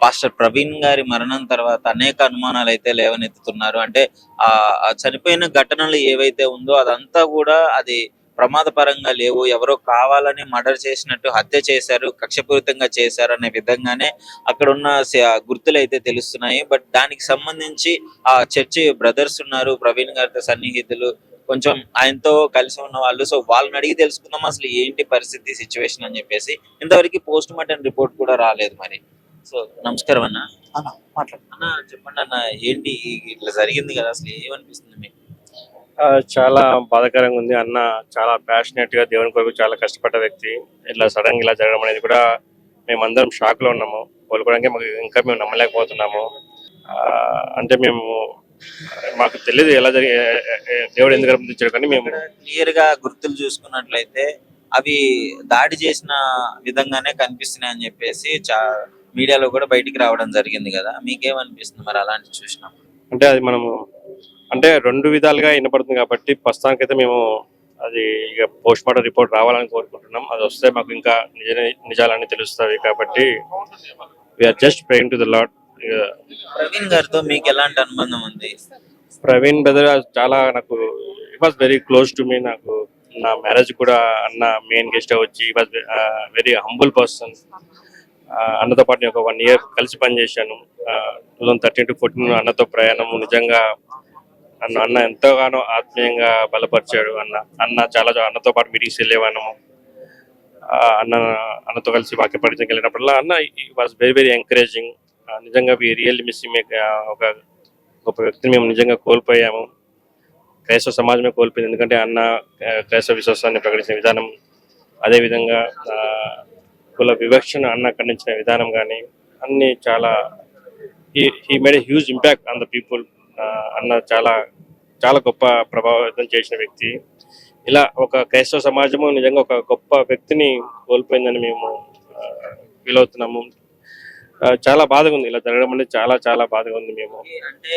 Pastor Praveen గారి మరణం తర్వాత అనేక అనుమానాలు అయితే లేవనెత్తుతున్నారు. అంటే ఆ చనిపోయిన ఘటనలు ఏవైతే ఉందో అదంతా కూడా అది ప్రమాదపరంగా లేవు. ఎవరో కావాలని మర్డర్ చేసినట్టు హత్య చేశారు, కక్షపూరితంగా చేశారు అనే విధంగానే అక్కడున్న గుర్తులైతే తెలుస్తున్నాయి. బట్ దానికి సంబంధించి ఆ చర్చి బ్రదర్స్ ఉన్నారు, ప్రవీణ్ గారితో సన్నిహితులు. కొంచెం ఆయనతో కలిసి ఉన్న వాళ్ళు. సో వాళ్ళని అడిగి తెలుసుకుందాం అసలు ఏంటి పరిస్థితి, సిచ్యువేషన్ అని చెప్పేసి. ఇంతవరకు పోస్ట్ మార్టం రిపోర్ట్ కూడా రాలేదు మరి. సో నమస్కారం అన్న. అన్న మాట్లాడు. అన్న చెప్పండి అన్న, ఏంటి ఇట్లా జరిగింది కదా, అసలు ఏమనిపిస్తుంది మీకు? చాలా బాధాకరంగా ఉంది. అన్న చాలా ప్యాషనేట్ గా దేవుని కొరకు చాలా కష్టపడ్డ వ్యక్తి. ఇట్లా సడన్ గా ఇలా జరగడం అనేది కూడా మేమందరం షాక్ లో ఉన్నాము. కోలుకోవడానికి మేము నమ్మలేకపోతున్నాము. అంటే మాకు తెలియదు ఎలా దేవుడు ఎందుకు అనుమతించాడు, కానీ మేము క్లియర్ గా గుర్తులు చూసుకున్నట్లయితే అవి దాడి చేసిన విధంగానే కనిపిస్తున్నాయి అని చెప్పేసి మీడియాలో కూడా బయటికి రావడం జరిగింది కదా. మీకేమనిపిస్తుంది మరి అలాంటి చూసినప్పుడు? అంటే అది అంటే రెండు విధాలుగా వినపడుతుంది కాబట్టి ప్రస్తుతానికైతే మేము అది ఇక పోస్ట్ మార్టం రిపోర్ట్ రావాలని కోరుకుంటున్నాం. అది వస్తే మాకు ఇంకా నిజాలన్నీ తెలుస్తాయి కాబట్టి we are just praying to the lord. Praveen గారితో మీకు ఎలాంటి అనుబంధం ఉంది? ప్రవీణ్ బ్రదర్ చాలా నాకు it was very close to me. నాకు నా మ్యారేజ్ కూడా అన్న మెయిన్ గెస్ట్ వచ్చి వాజ్ వెరీ హంబుల్ పర్సన్. అన్నతో పాటు నేను ఒక 1 year కలిసి పనిచేశాను. 2013 to 14 అన్నతో ప్రయాణం నిజంగా అన్న ఎంతగానో ఆత్మీయంగా బలపరిచాడు. అన్న చాలా అన్నతో పాటు మీటింగ్స్ వెళ్ళేవాళ్ళము. అన్నతో కలిసి వాక్య పరిచయం వెళ్ళినప్పుడల్లా అన్న వాజ్ వెరీ వెరీ ఎంకరేజింగ్. నిజంగా వి రియల్లీ మిస్సింగ్ ఒక గొప్ప వ్యక్తిని మేము నిజంగా కోల్పోయాము. క్రైస్తవ సమాజమే కోల్పోయింది. ఎందుకంటే అన్న క్రైస్తవ విశ్వాసాన్ని ప్రకటించిన విధానం, అదేవిధంగా కుల వివక్షను అన్న ఖండించిన విధానం కానీ అన్ని చాలా he made a huge impact on the people. అన్న చాలా చాలా గొప్ప ప్రభావితం చేసిన వ్యక్తి. ఇలా ఒక క్రైస్తవ సమాజము నిజంగా ఒక గొప్ప వ్యక్తిని కోల్పోయిందని మేము ఫీల్ అవుతున్నాము. చాలా బాధగా ఉంది ఇలా జరగడం అనేది. చాలా చాలా బాధగా ఉంది. మేము అంటే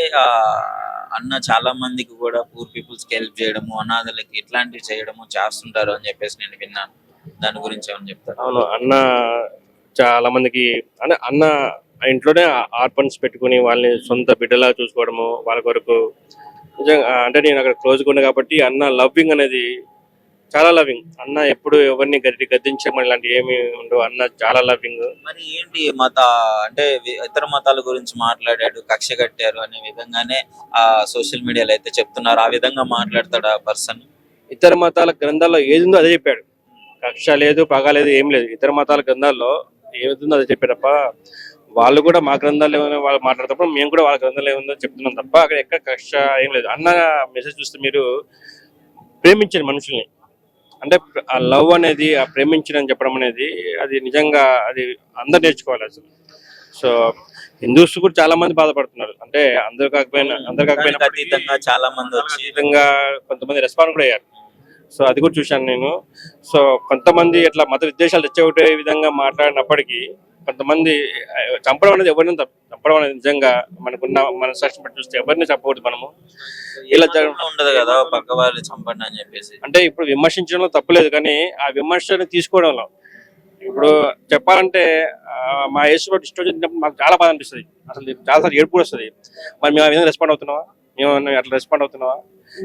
అన్న చాలా మందికి కూడా పూర్ పీపుల్స్ కి హెల్ప్ చేయడము, అనాథలకి ఇట్లాంటివి చేయడము చేస్తుంటారు అని చెప్పేసి నేను విన్నాను. దాని గురించి ఏమని చెప్తారు? అవును, అన్న చాలా మందికి అన్న ఇంట్లోనే ఆర్పన్స్ పెట్టుకుని వాళ్ళని సొంత బిడ్డలా చూసుకోవడము, వాళ్ళ కొరకు నిజంగా అంటే నేను అక్కడ క్లోజ్గా ఉన్నా కాబట్టి అన్న లవ్వింగ్ అనేది చాలా లవ్వింగ్. అన్న ఎప్పుడు ఎవరిని గద్దించమని ఇలాంటి ఏమి ఉండవు. అన్న చాలా లవ్వింగ్. మరి ఏంటి అంటే ఇతర మతాల గురించి మాట్లాడాడు, కక్ష కట్టారు అనే విధంగానే సోషల్ మీడియాలో అయితే చెప్తున్నారు. ఆ విధంగా మాట్లాడతాడు ఆ పర్సన్. ఇతర మతాల గ్రంథాల్లో ఏది ఉందో అదే చెప్పాడు. కక్ష లేదు, పగ లేదు, ఏం లేదు. ఇతర మతాల గ్రంథాల్లో ఏముందో అదే చెప్పాడప్ప. వాళ్ళు కూడా మా గ్రంథాలు ఏమైనా వాళ్ళు మాట్లాడేటప్పుడు మేము కూడా వాళ్ళ గ్రంథాలు ఏముందో చెప్తున్నాం తప్ప అక్కడ ఎక్కడ కక్ష ఏం లేదు. అన్న మెసేజ్ చూస్తే మీరు ప్రేమించండి మనుషుల్ని. అంటే ఆ లవ్ అనేది, ఆ ప్రేమించడం చెప్పడం అనేది అది నిజంగా అది అందరు నేర్చుకోవాలి అసలు. సో హిందూస్ కూడా చాలా మంది బాధపడుతున్నారు. అంటే అందరు కాకపోయినా చాలా మంది వచ్చి కొంతమంది రెస్పాండ్ కూడా అయ్యారు. సో అది కూడా చూశాను నేను. సో కొంతమంది ఇట్లా మత విద్వేషాలు తెచ్చే విధంగా మాట్లాడినప్పటికీ కొంతమంది చంపడం అనేది ఎవరిని చంపడం అనేది నిజంగా మనకున్న మనసాక్షి బట్టి చూస్తే ఎవరిని చంపకూడదు. మనము ఇలా ఉండదు కదా పక్క వాళ్ళు చంపండి అని చెప్పేసి. అంటే ఇప్పుడు విమర్శించడంలో తప్పులేదు, కానీ ఆ విమర్శను తీసుకోవడంలో ఇప్పుడు చెప్పాలంటే మా యేసు ఇష్టం వచ్చినప్పుడు మాకు చాలా బాధ అనిపిస్తుంది. అసలు చాలాసార్లు ఏడుపు కూడా వస్తుంది. మరి మేము ఆ విధంగా రెస్పాండ్ అవుతున్నావా, మేము అట్లా రెస్పాండ్ అవుతున్నావా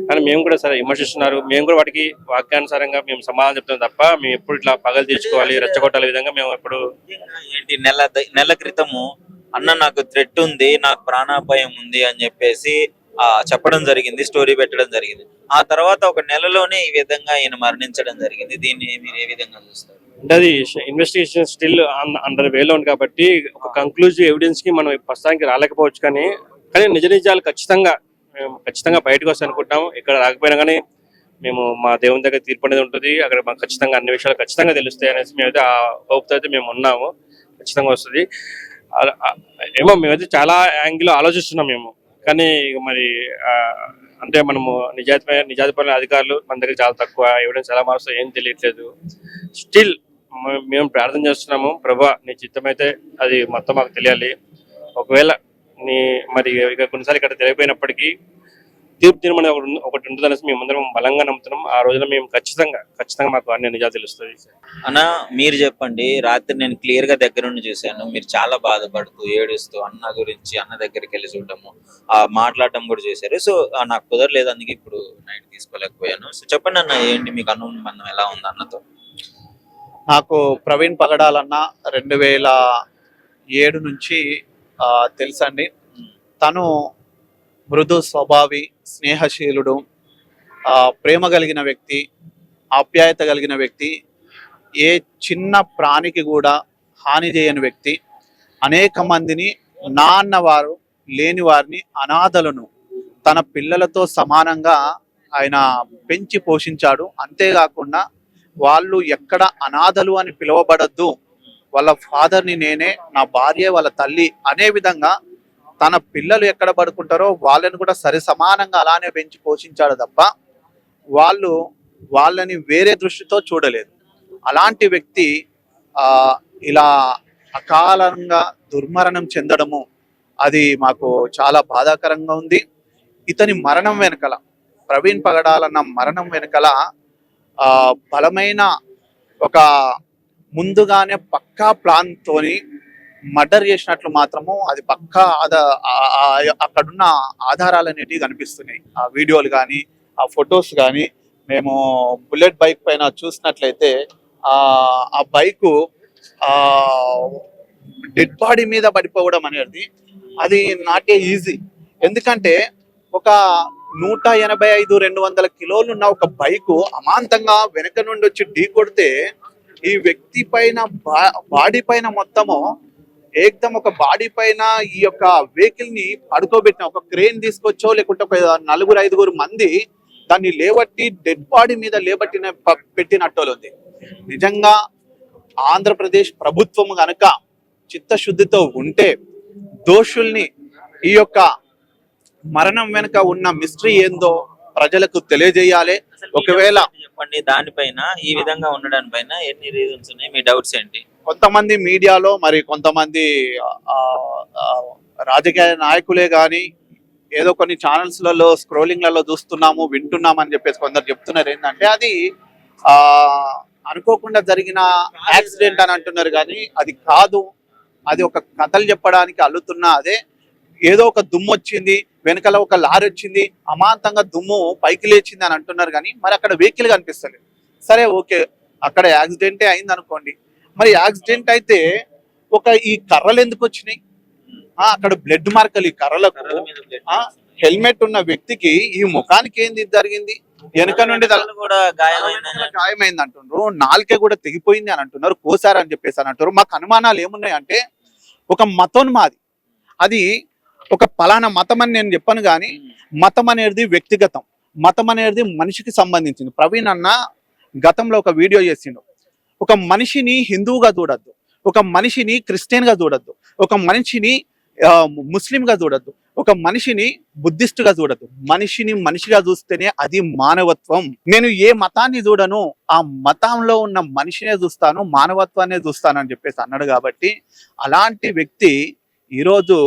కానీ మేము కూడా సరే విమర్శిస్తున్నారు, మేము కూడా వాటికి వాక్యానుసారంగా మేము సమాధానం చెప్తున్నాం తప్ప మేము ఎప్పుడు ఇట్లా పగలు తీర్చుకోవాలి, రెచ్చగొట్టాలి విధంగా మేము ఎప్పుడు. ఏంటి నెల క్రితము అన్న నాకు థ్రెట్ ఉంది, నాకు ప్రాణాపాయం ఉంది అని చెప్పేసి చెప్పడం జరిగింది, స్టోరీ పెట్టడం జరిగింది. ఆ తర్వాత ఒక నెలలోనే ఈ విధంగా ఈయన మరణించడం జరిగింది. దీన్ని మీరు ఏ విధంగా చూస్తారు? అంటే అది ఇన్వెస్టిగేషన్ స్టిల్ అండర్ వేలో ఉంది కాబట్టి ఒక కంక్లూజివ్ ఎవిడెన్స్ కి మనం ప్రస్తుతానికి రాలేకపోవచ్చు. కానీ నిజ నిజాలు ఖచ్చితంగా బయటకు వస్తాయి అనుకుంటున్నాం. ఇక్కడ రాకపోయినా కానీ మేము మా దేవుని దగ్గర తీర్పు అనేది ఉంటుంది. అక్కడ మాకు ఖచ్చితంగా అన్ని విషయాలు ఖచ్చితంగా తెలుస్తాయి అనేసి మేమైతే ఆ హోప్తో అయితే మేము ఉన్నాము. ఖచ్చితంగా వస్తుంది. ఏమో మేమైతే చాలా యాంగిల్ ఆలోచిస్తున్నాం మేము. కానీ మరి అంటే మనము నిజాధిపరమైన అధికారులు మన దగ్గర చాలా తక్కువ, ఎవిడెన్స్ ఎలా మారుస్తాయో ఏం తెలియట్లేదు. స్టిల్ మేము ప్రార్థన చేస్తున్నాము, ప్రభా నీ చిత్తమైతే అది మొత్తం మాకు తెలియాలి. ఒకవేళ మరి ఇక కొన్నిసార్లు ఇక్కడ తెలియపోయినప్పటికీ తీర్పు తీర్మానం ఒకటి ఉంటుంది అనేసి మేమందరం బలంగా నమ్ముతున్నాం. ఆ రోజున మేము ఖచ్చితంగా మాకు అన్ని నిజాలు తెలుస్తుంది. అన్న మీరు చెప్పండి, రాత్రి నేను క్లియర్ గా దగ్గర నుండి చూశాను, మీరు చాలా బాధపడుతూ ఏడుస్తూ అన్న గురించి అన్న దగ్గరికి వెళ్ళి చూడటము, మాట్లాడటం కూడా చేశారు. సో నాకు కుదరలేదు, అందుకే ఇప్పుడు నైట్ తీసుకోలేకపోయాను. సో చెప్పండి అన్న, ఏంటి మీకు అనుబంధం ఎలా ఉంది అన్నతో? నాకు ప్రవీణ్ పగడాలన్న 2007 నుంచి తెలుసండి. తను మృదు స్వభావి, స్నేహశీలుడు, ప్రేమ కలిగిన వ్యక్తి, ఆప్యాయత కలిగిన వ్యక్తి, ఏ చిన్న ప్రాణికి కూడా హాని చేయని వ్యక్తి. అనేక మందిని నా అన్నవారు లేని వారిని, అనాథలను తన పిల్లలతో సమానంగా ఆయన పెంచి పోషించాడు. అంతేకాకుండా వాళ్ళు ఎక్కడ అనాథలు అని పిలువబడద్దు, వాళ్ళ ఫాదర్ని నేనే, నా భార్య వాళ్ళ తల్లి అనే విధంగా తన పిల్లలు ఎక్కడ పడుకుంటారో వాళ్ళని కూడా సరి సమానంగా అలానే పెంచి పోషించాడు తప్ప వాళ్ళని వేరే దృష్టితో చూడలేదు. అలాంటి వ్యక్తి ఇలా అకాలంగా దుర్మరణం చెందడము అది మాకు చాలా బాధాకరంగా ఉంది. ఇతని మరణం వెనకల, ప్రవీణ్ పగడాలన్న మరణం వెనకల బలమైన ఒక ముందుగానే పక్కా ప్లాన్ తోని మర్డర్ చేసినట్లు మాత్రము అది పక్కా అక్కడున్న ఆధారాలు అనేటివి కనిపిస్తున్నాయి. ఆ వీడియోలు కానీ, ఆ ఫొటోస్ కానీ మేము బుల్లెట్ బైక్ పైన చూసినట్లయితే ఆ బైకు డెడ్ బాడీ మీద పడిపోవడం అనేది అది నాట్ ఏ ఈజీ. ఎందుకంటే ఒక 185-200 కిలోలు ఉన్న ఒక బైకు అమాంతంగా వెనక నుండి వచ్చి ఢీ కొడితే ఈ వ్యక్తి పైన బాడీ పైన మొత్తము ఏకదం ఒక బాడీ పైన ఈ యొక్క వెహికల్ ని పడుకోబెట్టిన ఒక క్రేన్ తీసుకొచ్చో లేకుంటే ఒక 4-5 మంది దాన్ని లేబట్టి డెడ్ బాడీ మీద పెట్టినట్టు ఉంది. నిజంగా ఆంధ్రప్రదేశ్ ప్రభుత్వం గనక చిత్తశుద్ధితో ఉంటే దోషుల్ని, ఈ యొక్క మరణం వెనుక ఉన్న మిస్టరీ ఏందో ప్రజలకు తెలియజేయాలి. ఒకవేళ చెప్పండి, దానిపైన ఈ విధంగా ఉండడానికి పైన ఎన్ని రీజన్స్ ఉన్నాయి, మీ డౌట్స్ ఏంటి? కొంతమంది మీడియాలో, మరి కొంతమంది రాజకీయ నాయకులే కానీ ఏదో కొన్ని ఛానల్స్లలో స్క్రోలింగ్లలో చూస్తున్నాము, వింటున్నాము అని చెప్పేసి కొందరు చెప్తున్నారు. ఏంటంటే అది అనుకోకుండా జరిగిన యాక్సిడెంట్ అని అంటున్నారు, కానీ అది కాదు. అది ఒక కథలు చెప్పడానికి అల్లుతున్న అదే. ఏదో ఒక దుమ్ము వచ్చింది, వెనకాల ఒక లారీ వచ్చింది, అమాంతంగా దుమ్ము పైకి లేచింది అని అంటున్నారు, కానీ మరి అక్కడ వెహికల్ కనిపిస్తలేదు. సరే ఓకే, అక్కడ యాక్సిడెంటే అయింది అనుకోండి. మరి యాక్సిడెంట్ అయితే ఈ కర్రలు ఎందుకు వచ్చినాయి? అక్కడ బ్లడ్ మార్కలు, ఈ కర్రలకు. హెల్మెట్ ఉన్న వ్యక్తికి ఈ ముఖానికి ఏంది జరిగింది? వెనక నుండి కూడా గాయమైంది అంటున్నారు, నాలుకే కూడా తెగిపోయింది అని అంటున్నారు, కోసారని చెప్పేసి అని అంటారు. మాకు అనుమానాలు ఏమున్నాయంటే, ఒక మతోన్మాది, అది ఒక పలానా మతం అని నేను చెప్పను, కానీ మతం అనేది వ్యక్తిగతం, మతం అనేది మనిషికి సంబంధించింది. ప్రవీణ్ అన్న గతంలో ఒక వీడియో చేసిండు, ఒక మనిషిని హిందువుగా చూడొద్దు, ఒక మనిషిని క్రిస్టియన్ గా చూడొద్దు, ఒక మనిషిని ముస్లిం గా చూడొద్దు, ఒక మనిషిని బుద్ధిస్ట్ గా చూడొద్దు. మనిషిని మనిషిగా చూస్తేనే అది మానవత్వం. నేను ఏ మతాన్ని చూడను, ఆ మతంలో ఉన్న మనిషినే చూస్తాను, మానవత్వాన్ని చూస్తాను అని చెప్పేసి అన్నాడు. కాబట్టి అలాంటి వ్యక్తి ఈరోజు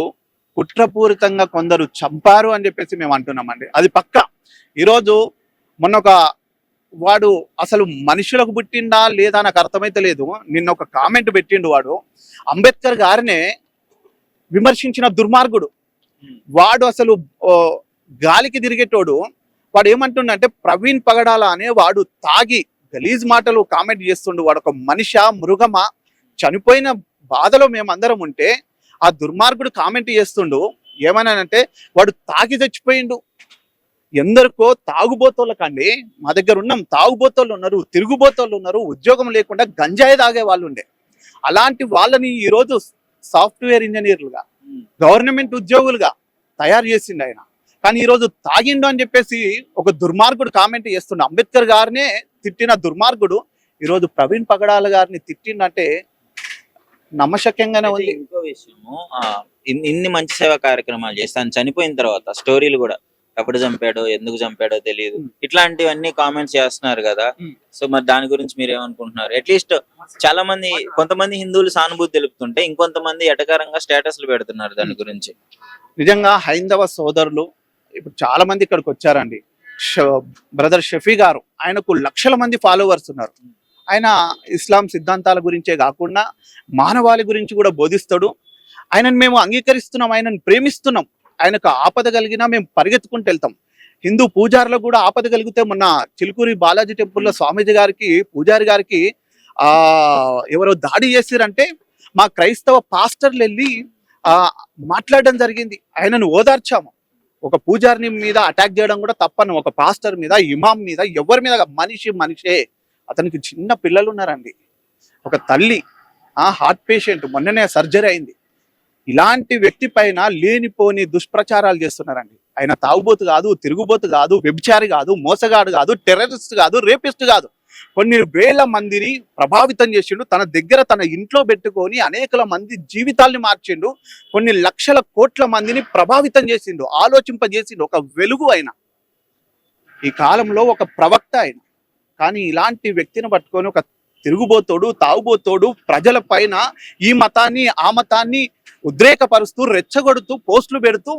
కుట్రపూరితంగా కొందరు చంపారు అని చెప్పేసి మేము అంటున్నామండి. అది పక్కా. ఈరోజు మొన్న వాడు అసలు మనుషులకు పుట్టిండా లేదా నాకు అర్థమైతే లేదు. నిన్న ఒక కామెంట్ పెట్టిండు, వాడు అంబేద్కర్ గారినే విమర్శించిన దుర్మార్గుడు. వాడు అసలు గాలికి తిరిగేటోడు. వాడు ఏమంటుండంటే, ప్రవీణ్ పగడాల అనే వాడు తాగి గలీజ్ మాటలు కామెంట్ చేస్తుండు. వాడు ఒక మనిషా, మృగమా? చనిపోయిన బాధలో మేమందరం ఉంటే ఆ దుర్మార్గుడు కామెంట్ చేస్తుండు. ఏమన్నానంటే, వాడు తాగి చచ్చిపోయిండు. ఎందరికో తాగుబోతోళ్ళకండి, మా దగ్గర ఉన్నాం, తాగుబోతోళ్ళు ఉన్నారు, తిరుగుబోతోళ్ళు ఉన్నారు, ఉద్యోగం లేకుండా గంజాయి తాగే వాళ్ళు ఉండే. అలాంటి వాళ్ళని ఈరోజు సాఫ్ట్వేర్ ఇంజనీర్లుగా, గవర్నమెంట్ ఉద్యోగులుగా తయారు చేసిండు ఆయన. కానీ ఈరోజు తాగిండు అని చెప్పేసి ఒక దుర్మార్గుడు కామెంట్ చేస్తుండు. అంబేద్కర్ గారినే తిట్టిన దుర్మార్గుడు ఈరోజు ప్రవీణ్ పగడాల గారిని తిట్టిండంటే నమ్మశక్యంగానే ఉంది. ఇంకో విషయము, ఇన్ని మంచి సేవా కార్యక్రమాలు చేస్తాను, చనిపోయిన తర్వాత స్టోరీలు కూడా ఎప్పుడు చంపాడో, ఎందుకు చంపాడో తెలియదు, ఇట్లాంటివన్నీ కామెంట్స్ చేస్తున్నారు కదా. సో మరి దాని గురించి మీరు ఏమనుకుంటున్నారు? అట్లీస్ట్ చాలా మంది, కొంతమంది హిందువులు సానుభూతి తెలుపుతుంటే ఇంకొంతమంది ఎటకారంగా స్టేటస్లు పెడుతున్నారు దాని గురించి. నిజంగా హైందవ సోదరులు ఇప్పుడు చాలా మంది ఇక్కడికి వచ్చారండి. బ్రదర్ షఫీ గారు, ఆయనకు లక్షల మంది ఫాలోవర్స్ ఉన్నారు. ఆయన ఇస్లాం సిద్ధాంతాల గురించే కాకుండా మానవాళి గురించి కూడా బోధిస్తాడు. ఆయనను మేము అంగీకరిస్తున్నాం, ఆయనను ప్రేమిస్తున్నాం. ఆయనకు ఆపద కలిగినా మేము పరిగెత్తుకుంటూ వెళ్తాం. హిందూ పూజారులకు కూడా ఆపద కలిగితే మొన్న చిలుకూరి బాలాజీ టెంపుల్లో స్వామీజీ గారికి, పూజారి గారికి ఎవరో దాడి చేసిరంటే మా క్రైస్తవ పాస్టర్లు వెళ్ళి మాట్లాడడం జరిగింది. ఆయనను ఓదార్చాము. ఒక పూజారిని మీద అటాక్ చేయడం కూడా తప్పను. ఒక పాస్టర్ మీద, ఇమాం మీద, ఎవరి మీద, మనిషే. అతనికి చిన్న పిల్లలు ఉన్నారండి. ఒక తల్లి హార్ట్ పేషెంట్, మొన్ననే సర్జరీ అయింది. ఇలాంటి వ్యక్తి పైన లేనిపోని దుష్ప్రచారాలు చేస్తున్నారండి. ఆయన తాగుబోతు కాదు, తిరుగుబోతు కాదు, వ్యభిచారి కాదు, మోసగాడు కాదు, టెర్రరిస్ట్ కాదు, రేపిస్ట్ కాదు. కొన్ని వేల మందిని ప్రభావితం చేసిండు. తన దగ్గర, తన ఇంట్లో పెట్టుకొని అనేకల మంది జీవితాల్ని మార్చిండు. కొన్ని లక్షల కోట్ల మందిని ప్రభావితం చేసిండు, ఆలోచింపజేసిండు. ఒక వెలుగు ఆయన, ఈ కాలంలో ఒక ప్రవక్త ఆయన. కానీ ఇలాంటి వ్యక్తిని పట్టుకొని ఒక తిరుగుబోతోడు, తాగుబోతోడు ప్రజల పైన ఈ మతాన్ని, ఆ మతాన్ని ఉద్రేకపరుస్తూ, రెచ్చగొడుతూ, పోస్టులు పెడుతూ,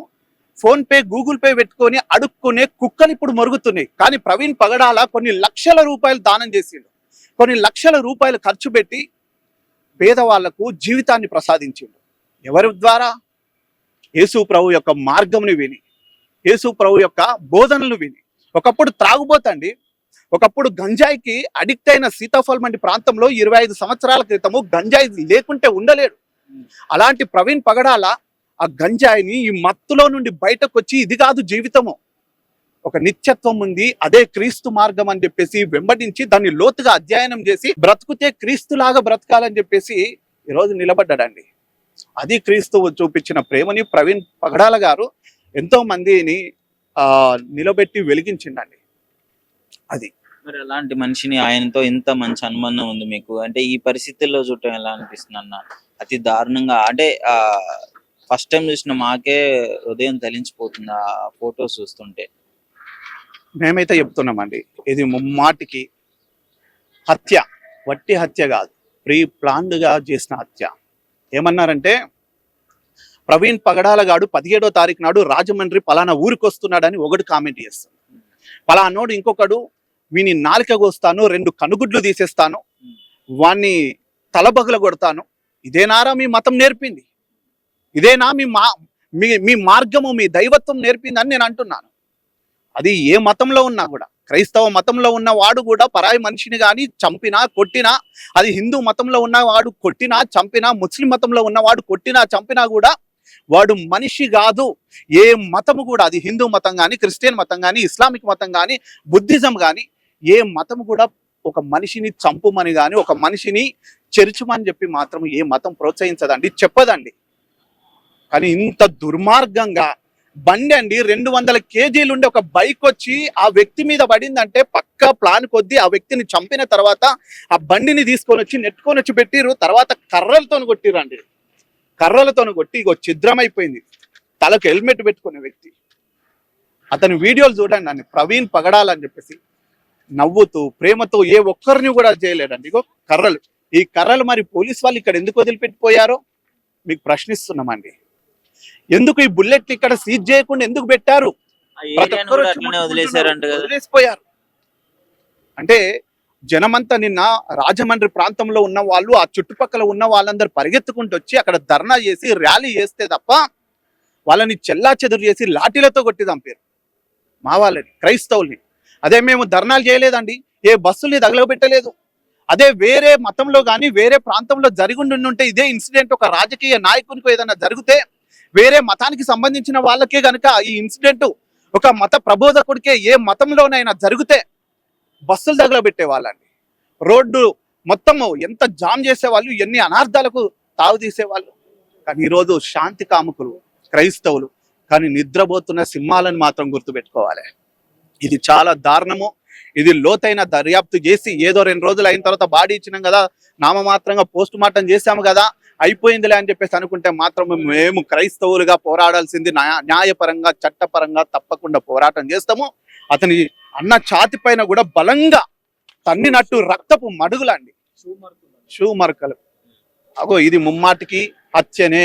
ఫోన్ పే, గూగుల్ పే పెట్టుకొని అడుక్కునే కుక్కలు ఇప్పుడు మరుగుతున్నాయి. కానీ ప్రవీణ్ పగడాల కొన్ని లక్షల రూపాయలు దానం చేసిండు. కొన్ని లక్షల రూపాయలు ఖర్చు పెట్టి పేదవాళ్లకు జీవితాన్ని ప్రసాదించిండు. ఎవరి ద్వారా? యేసు ప్రభు యొక్క మార్గంని విని, యేసు ప్రభు యొక్క బోధనలు విని. ఒకప్పుడు త్రాగుబోతండి, ఒకప్పుడు గంజాయికి అడిక్ట్ అయిన సీతాఫల్ మండి ప్రాంతంలో 25 సంవత్సరాల క్రితము గంజాయి లేకుంటే ఉండలేడు. అలాంటి ప్రవీణ్ పగడాల ఆ గంజాయిని, ఈ మత్తులో నుండి బయటకు వచ్చి ఇది కాదు జీవితము, ఒక నిత్యత్వం ఉంది, అదే క్రీస్తు మార్గం అని చెప్పేసి వెంబడించి దాన్ని లోతుగా అధ్యయనం చేసి బ్రతుకుతే క్రీస్తులాగా బ్రతకాలని చెప్పేసి ఈరోజు నిలబడ్డాడండి. అది క్రీస్తు చూపించిన ప్రేమని ప్రవీణ్ పగడాల గారు ఎంతో మందిని నిలబెట్టి వెలిగించిండండి. అది మరి అలాంటి మనిషిని, ఆయనతో ఇంత మంచి అనుబంధం ఉంది మీకు, అంటే ఈ పరిస్థితుల్లో చూడటం ఎలా అనిపిస్తుంది అన్న? అతి దారుణంగా, అంటే ఫస్ట్ టైం చూసిన మాకే హృదయం తలించిపోతుంది ఆ ఫొటోస్ చూస్తుంటే. మేమైతే చెప్తున్నామండి, ఇది ముమ్మాటికి హత్య, వట్టి హత్య కాదు, ప్రీ ప్లాన్డ్ గా చేసిన హత్య. ఏమన్నారంటే ప్రవీణ్ పగడాల గాడు 17వ తారీఖు నాడు రాజమండ్రి పలానా ఊరికి వస్తున్నాడని ఒకడు కామెంట్ చేస్తాడు. పలానోడు ఇంకొకడు వీని నాలుక కోస్తాను, 2 కనుగుడ్లు తీసేస్తాను, వాణ్ణి తలబగల కొడతాను. ఇదేనారా మీ మతం నేర్పింది? ఇదేనా మీ మార్గము, మీ దైవత్వం నేర్పిందని నేను అంటున్నాను. అది ఏ మతంలో ఉన్నా కూడా, క్రైస్తవ మతంలో ఉన్న వాడు కూడా పరాయి మనిషిని కానీ చంపినా, కొట్టినా, అది హిందూ మతంలో ఉన్నవాడు కొట్టినా, చంపినా, ముస్లిం మతంలో ఉన్నవాడు కొట్టినా, చంపినా కూడా వాడు మనిషి కాదు. ఏ మతము కూడా, అది హిందూ మతం కానీ, క్రిస్టియన్ మతం కానీ, ఇస్లామిక్ మతం కానీ, బుద్ధిజం కానీ, ఏ మతం కూడా ఒక మనిషిని చంపుమని కానీ, ఒక మనిషిని చెరుచుమని చెప్పి మాత్రం ఏ మతం ప్రోత్సహించదండి, చెప్పదండి. కానీ ఇంత దుర్మార్గంగా బండి అండి, 200 కేజీలు ఉండే ఒక బైక్ వచ్చి ఆ వ్యక్తి మీద పడిందంటే పక్కా ప్లాన్ కొద్దీ ఆ వ్యక్తిని చంపిన తర్వాత ఆ బండిని తీసుకొని వచ్చి నెట్టుకొని వచ్చి పెట్టిరు. తర్వాత కర్రలతో కొట్టిరండి, కర్రలతో కొట్టి ఇగో ఛిద్రమైపోయింది. తలకు హెల్మెట్ పెట్టుకునే వ్యక్తి. అతని వీడియోలు చూడండి అండి, ప్రవీణ్ పగడాలని చెప్పేసి నవ్వుతూ, ప్రేమతో ఏ ఒక్కరిని కూడా చేయలేడండి. ఇగో కర్రలు, ఈ కర్రలు మరి పోలీస్ వాళ్ళు ఇక్కడ ఎందుకు వదిలిపెట్టిపోయారో మీకు ప్రశ్నిస్తున్నామండి. ఎందుకు ఈ బుల్లెట్ ఇక్కడ సీజ్ చేయకుండా ఎందుకు పెట్టారు? వదిలేసిపోయారు. అంటే జనమంతా నిన్న రాజమండ్రి ప్రాంతంలో ఉన్న వాళ్ళు, ఆ చుట్టుపక్కల ఉన్న వాళ్ళందరూ పరిగెత్తుకుంటూ వచ్చి అక్కడ ధర్నా చేసి ర్యాలీ చేస్తే తప్ప వాళ్ళని చెల్లా చెదురు చేసి లాఠీలతో కొట్టి చంపారు మా వాళ్ళని, క్రైస్తవుల్ని. అదే మేము ధర్నాలు చేయలేదండి, ఏ బస్సుల్ని తగలబెట్టలేదు. అదే వేరే మతంలో కానీ, వేరే ప్రాంతంలో జరిగి ఉంటే ఇదే ఇన్సిడెంట్ ఒక రాజకీయ నాయకునికి ఏదైనా జరిగితే, వేరే మతానికి సంబంధించిన వాళ్ళకే గనుక ఈ ఇన్సిడెంట్ ఒక మత ప్రబోధకుడికే ఏ మతంలోనైనా జరిగితే బస్సులు తగలబెట్టే వాళ్ళండి, రోడ్డు మొత్తము ఎంత జామ్ చేసేవాళ్ళు, ఎన్ని అనార్థాలకు తావు తీసేవాళ్ళు. కానీ ఈరోజు శాంతి కాముకులు క్రైస్తవులు కానీ నిద్రపోతున్న సింహాలను మాత్రం గుర్తుపెట్టుకోవాలి. ఇది చాలా దారుణము. ఇది లోతైన దర్యాప్తు చేసి, ఏదో 2 రోజులు అయిన తర్వాత బాడీ ఇచ్చినాం కదా, నామమాత్రంగా పోస్ట్ మార్టం చేశాము కదా, అయిపోయిందిలే అని చెప్పేసి అనుకుంటే మాత్రం మేము క్రైస్తవులుగా పోరాడాల్సింది న్యాయపరంగా, చట్టపరంగా తప్పకుండా పోరాటం చేస్తాము. అతని అన్న ఛాతి పైన కూడా బలంగా తన్నినట్టు రక్తపు మడుగులండి, షూ మరకలు. అగో ఇది ముమ్మాటికి హత్యనే,